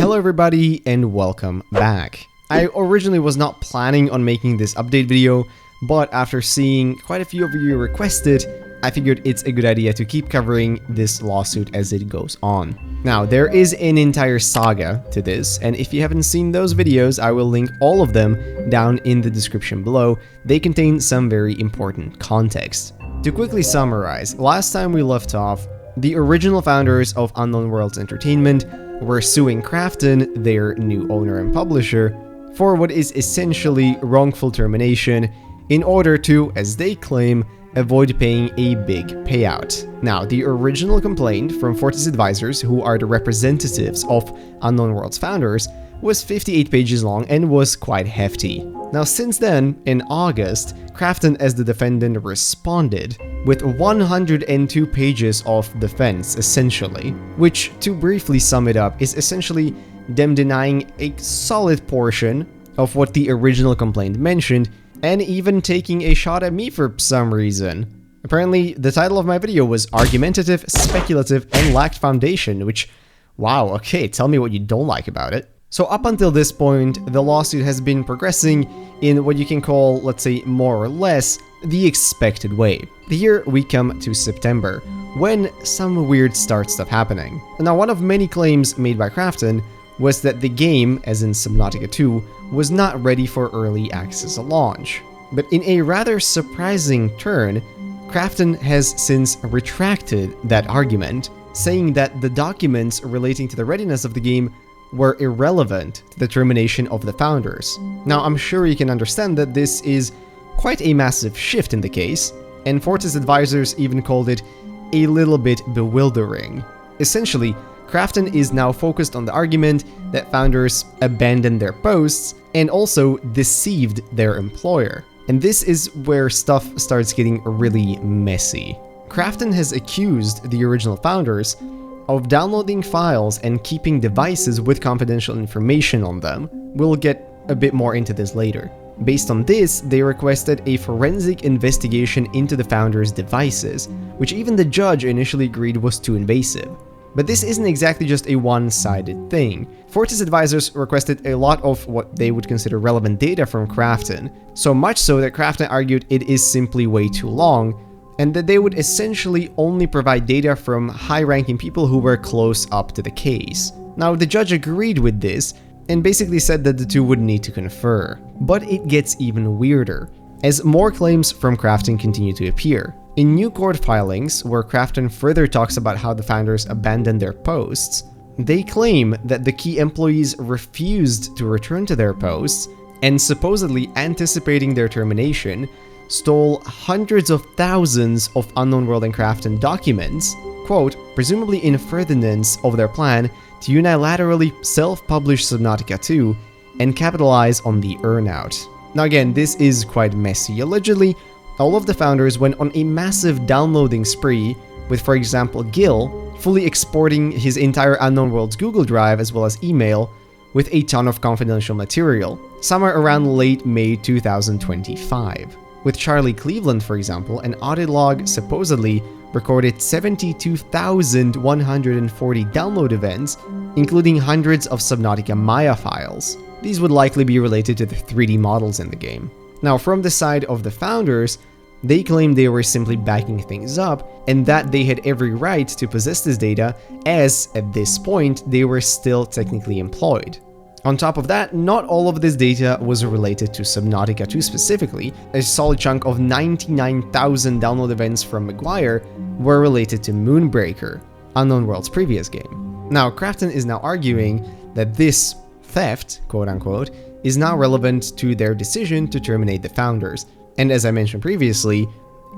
Hello everybody and welcome back. I originally was not planning on making this update video, but after seeing quite a few of you request it, I figured it's a good idea to keep covering this lawsuit as it goes on. Now, there is an entire saga to this, and if you haven't seen those videos, I will link all of them down in the description below. They contain some very important context. To quickly summarize, last time we left off, the original founders of Unknown Worlds Entertainment were suing Krafton, their new owner and publisher, for what is essentially wrongful termination in order to, as they claim, avoid paying a big payout. Now, the original complaint from Fortis Advisors, who are the representatives of Unknown Worlds founders, was 58 pages long and was quite hefty. Now, since then, in August, Krafton as the defendant responded with 102 pages of defense, essentially, which, to briefly sum it up, is essentially them denying a solid portion of what the original complaint mentioned, and even taking a shot at me for some reason. Apparently, the title of my video was argumentative, speculative, and lacked foundation, which, wow, okay, tell me what you don't like about it. So up until this point, the lawsuit has been progressing in what you can call, let's say, more or less, the expected way. Here we come to September, when some weird starts happening. Now, one of many claims made by Krafton was that the game, as in Subnautica 2, was not ready for early access launch. But in a rather surprising turn, Krafton has since retracted that argument, saying that the documents relating to the readiness of the game were irrelevant to the termination of the founders. Now, I'm sure you can understand that this is quite a massive shift in the case, and Fortis Advisors even called it a little bit bewildering. Essentially, Krafton is now focused on the argument that founders abandoned their posts and also deceived their employer. And this is where stuff starts getting really messy. Krafton has accused the original founders of downloading files and keeping devices with confidential information on them. We'll get a bit more into this later. Based on this, they requested a forensic investigation into the founders' devices, which even the judge initially agreed was too invasive. But this isn't exactly just a one-sided thing. Fortis Advisors requested a lot of what they would consider relevant data from Krafton, so much so that Krafton argued it is simply way too long, and that they would essentially only provide data from high-ranking people who were close up to the case. Now, the judge agreed with this, and basically said that the two would need to confer. But it gets even weirder, as more claims from Krafton continue to appear. In new court filings, where Krafton further talks about how the founders abandoned their posts, they claim that the key employees refused to return to their posts, and supposedly anticipating their termination, stole hundreds of thousands of Unknown World and Krafton documents, quote, presumably in furtherance of their plan to unilaterally self-publish Subnautica 2 and capitalize on the earnout. Now again, this is quite messy. Allegedly, all of the founders went on a massive downloading spree, with, for example, Gil fully exporting his entire Unknown Worlds Google Drive as well as email with a ton of confidential material, somewhere around late May 2025. With Charlie Cleveland, for example, an audit log supposedly recorded 72,140 download events, including hundreds of Subnautica Maya files. These would likely be related to the 3D models in the game. Now, from the side of the founders, they claim they were simply backing things up and that they had every right to possess this data, as at this point they were still technically employed. On top of that, not all of this data was related to Subnautica 2 specifically. A solid chunk of 99,000 download events from Maguire were related to Moonbreaker, Unknown World's previous game. Now, Krafton is now arguing that this theft, quote-unquote, is now relevant to their decision to terminate the founders, and as I mentioned previously,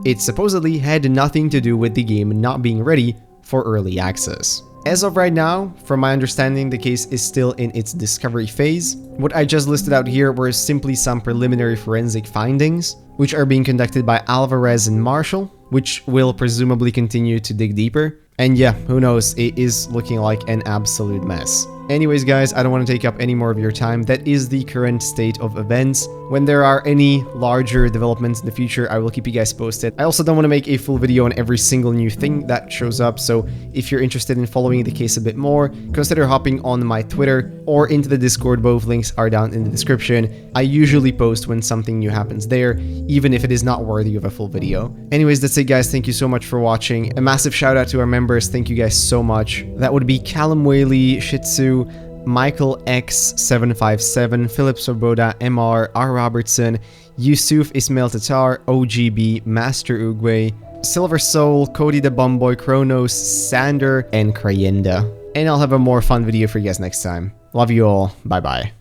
it supposedly had nothing to do with the game not being ready for early access. As of right now, from my understanding, the case is still in its discovery phase. What I just listed out here were simply some preliminary forensic findings, which are being conducted by Alvarez and Marshall, which will presumably continue to dig deeper. And yeah, who knows, it is looking like an absolute mess. Anyways, guys, I don't want to take up any more of your time. That is the current state of events. When there are any larger developments in the future, I will keep you guys posted. I also don't want to make a full video on every single new thing that shows up, so if you're interested in following the case a bit more, consider hopping on my Twitter or into the Discord. Both links are down in the description. I usually post when something new happens there, even if it is not worthy of a full video. Anyways, that's it, guys. Thank you so much for watching. A massive shout out to our members. Thank you guys so much. That would be Callum Whaley, Shitsu, Michael X757, Philip Soboda, MR, R. Robertson, Yusuf Ismail Tatar, OGB, Master Ugwe, Silver Soul, Cody the Bumboy, Kronos, Sander, and Crayenda. And I'll have a more fun video for you guys next time. Love you all. Bye bye.